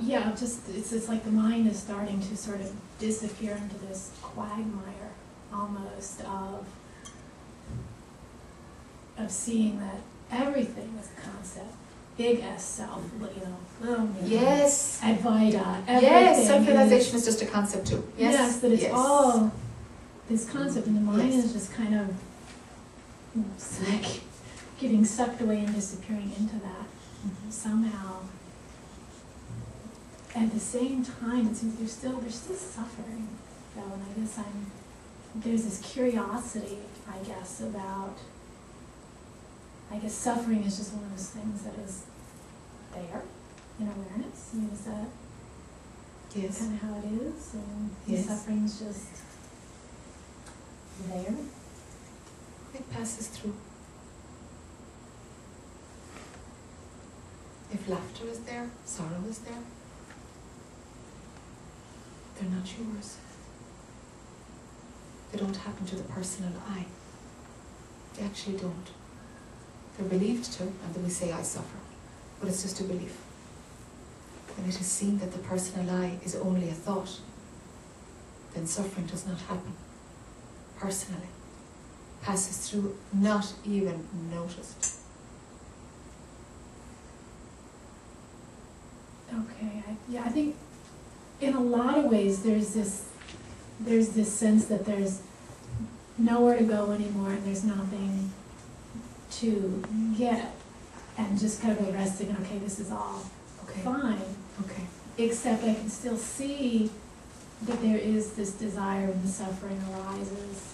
Yeah, it's like the mind is starting to sort of disappear into this quagmire almost of seeing that everything is a concept. Big S self, little me. Yes. Advaita, everything. Yes, self-realization is just a concept too. Yes, yes, that it's all this concept, and the mind Yes. is just kind of it's like getting sucked away and disappearing into that somehow. At the same time, it seems there's still suffering, though, and I guess there's this curiosity, I guess, about. I guess suffering is just one of those things that is there in awareness. I mean, is that kind of how it is? And Yes. suffering's just there? It passes through. If laughter is there, sorrow is there, they're not yours. They don't happen to the personal I. They actually don't. They're believed to, and then we say I suffer, but it's just a belief. When it is seen that the personal I is only a thought, then suffering does not happen personally. Passes through, not even noticed. Okay, I think in a lot of ways there's this sense that there's nowhere to go anymore and there's nothing to get, and just kind of resting, okay, this is all fine. Okay. Except I can still see that there is this desire when the suffering arises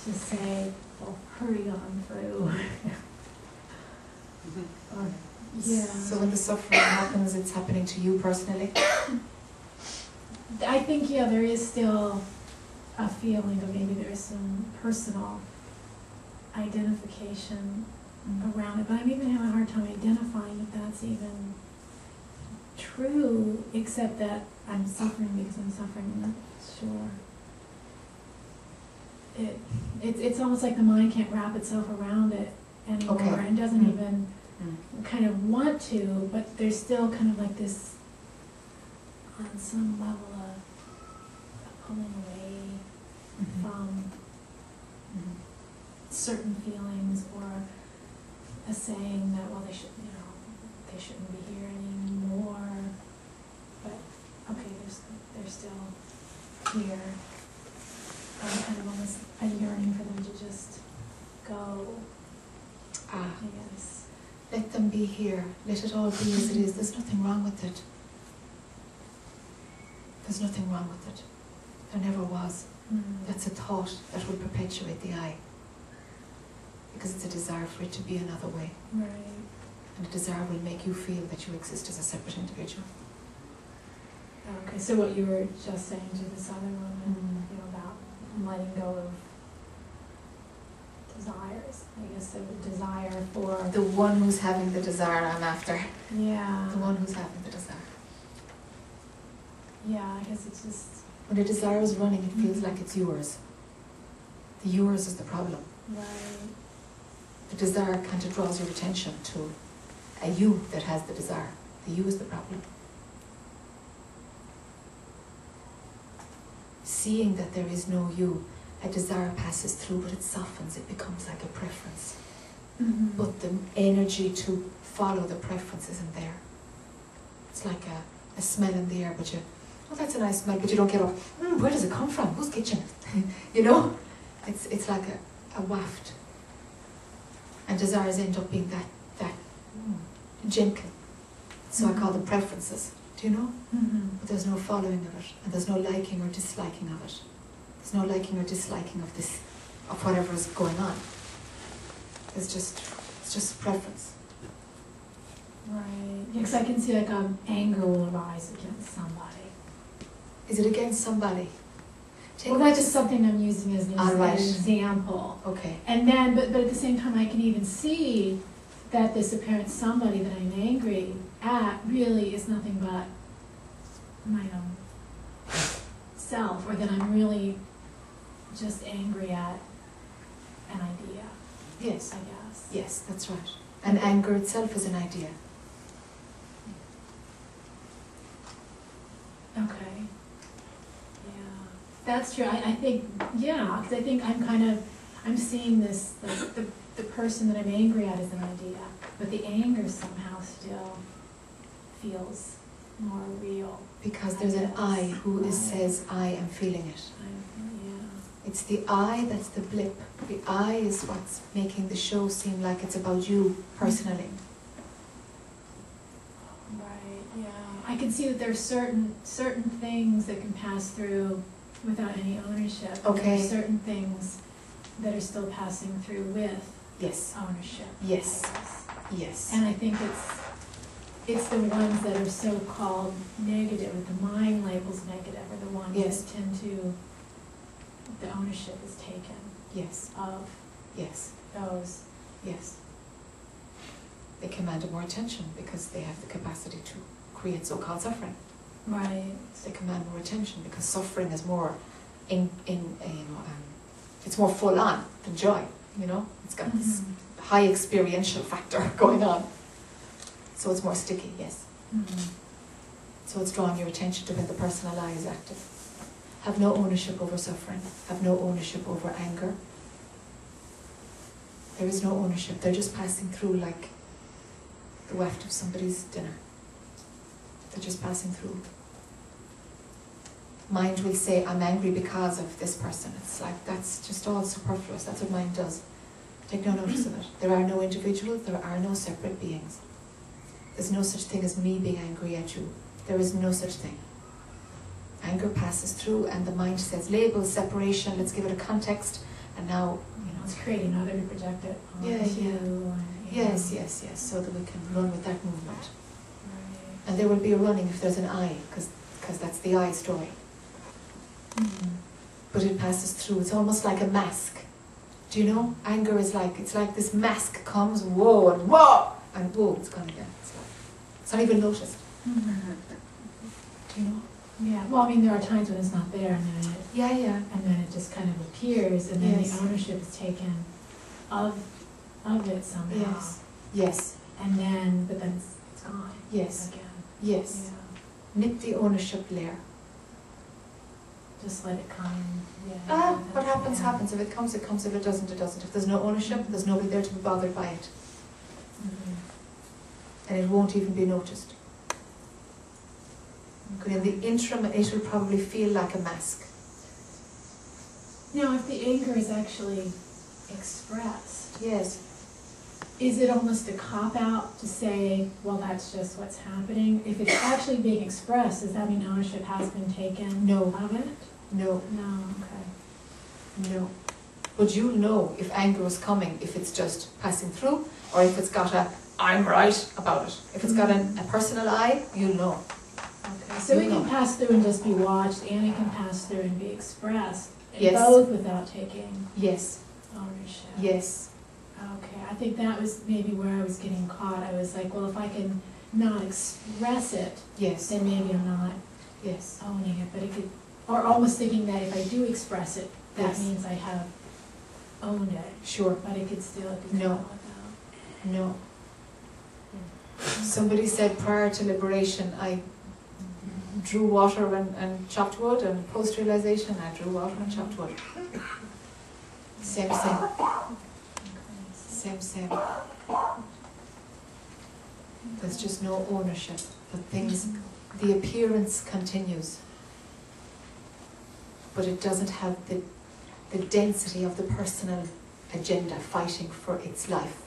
to say, well, hurry on through. Or, yeah. So when the suffering happens, it's happening to you personally? I think, there is still a feeling of maybe there is some personal identification around it, but I'm even having a hard time identifying if that's even true, except that I'm suffering because I'm suffering. I'm not sure. It's almost like the mind can't wrap itself around it anymore, and doesn't even kind of want to, but there's still kind of like this, on some level, of pulling away from certain feelings, or a saying that, well, they shouldn't be here anymore, but okay, they're still here. Kind of almost a yearning for them to just go. I guess. Let them be here. Let it all be as it is. There's nothing wrong with it. There's nothing wrong with it. There never was. That's a thought that will perpetuate the I. Because it's a desire for it to be another way. Right. And a desire will make you feel that you exist as a separate individual. Okay, so what you were just saying to this other woman, about letting go of desires. I guess the desire for... The one who's having the desire I'm after. Yeah. The one who's having the desire. Yeah, I guess it's just... When the desire is running, it feels like it's yours. The yours is the problem. Right. The desire kind of draws your attention to a you that has the desire. The you is the problem. Seeing that there is no you, a desire passes through, but it softens, it becomes like a preference. But the energy to follow the preference isn't there. It's like a smell in the air, but oh, that's a nice smell, but you don't get up, where does it come from? Whose kitchen? It's like a waft. And desires end up being that gentle. So I call them preferences. Do you know? But there's no following of it, and there's no liking or disliking of it. There's no liking or disliking of this, of whatever is going on. It's just preference. Right. Because I can see like anger will arise against somebody. Is it against somebody? Well, that's just something I'm using as an example. Okay. And then, but at the same time, I can even see that this apparent somebody that I'm angry at really is nothing but my own self, or that I'm really just angry at an idea. Yes. I guess. Yes, that's right. And anger itself is an idea. Okay. Yeah, that's true. I think, yeah, because I think I'm seeing this, the person that I'm angry at is an idea, but the anger somehow still feels more real. Because there's an I who says, I am feeling it. Yeah. It's the I that's the blip. The I is what's making the show seem like it's about you personally. Right, yeah. I can see that there's certain things that can pass through without any ownership. And Okay. there's certain things that are still passing through with Yes. ownership. Yes. I guess. Yes. And I think it's the ones that are so-called negative, or the mind labels negative, are the ones Yes. that tend to, the ownership is taken Yes. of Yes. those. Yes. They command more attention because they have the capacity to create so-called suffering. Right. They command more attention because suffering is more it's more full on than joy. You know, it's got this high experiential factor going on. So it's more sticky. Yes. Mm-hmm. So it's drawing your attention to when the personal I is active. Have no ownership over suffering. Have no ownership over anger. There is no ownership. They're just passing through like the waft of somebody's dinner. They're just passing through. Mind will say, I'm angry because of this person. It's like, that's just all superfluous. That's what mind does. Take no notice of it. There are no individuals. There are no separate beings. There's no such thing as me being angry at you. There is no such thing. Anger passes through and the mind says, label, separation, let's give it a context. And now, you know, It's creating other to project it onto Yeah, yeah. you. yes, yes, yes, so that we can run with that movement. Right. And there will be a running if there's an I, because that's the I story. Mm-hmm. But it passes through. It's almost like a mask. Do you know? Anger is like, it's like this mask comes, whoa, and whoa, it's gone again. It's not even noticed. Mm-hmm. Do you know? Yeah, well, I mean, there are times when it's not there, and then it just kind of appears, and then Yes. the ownership is taken of it somehow. Yes. Yes. And then, but then it's gone. Yes. Again. Yes. Yeah. Nip the ownership layer. Just let it come. Yeah. What happens, yeah. happens. If it comes, it comes. If it doesn't, it doesn't. If there's no ownership, there's nobody there to be bothered by it. Mhm. And it won't even be noticed. But in the interim, it will probably feel like a mask. Now, if the anger is actually expressed, Yes. is it almost a cop-out to say, well, that's just what's happening? If it's actually being expressed, does that mean ownership has been taken No. of it? No. No, okay. No. But you'll know if anger is coming, if it's just passing through, or if it's got a, I'm right about it. If it's got a personal I, you'll know. Okay, so it can pass through and just be watched, and it can pass through and be expressed, Yes. both without taking Yes. ownership. Yes. Okay, I think that was maybe where I was getting caught. I was like, well, if I can not express it, Yes. then maybe I'm not Yes. owning it, but it could, or almost thinking that if I do express it, that Yes. means I have owned it, Sure. but it could still be No. caught without. No. Somebody said prior to liberation, I drew water and chopped wood, and post-realization, I drew water and chopped wood. Same. Same. There's just no ownership, but things, the appearance continues. But it doesn't have the density of the personal agenda fighting for its life.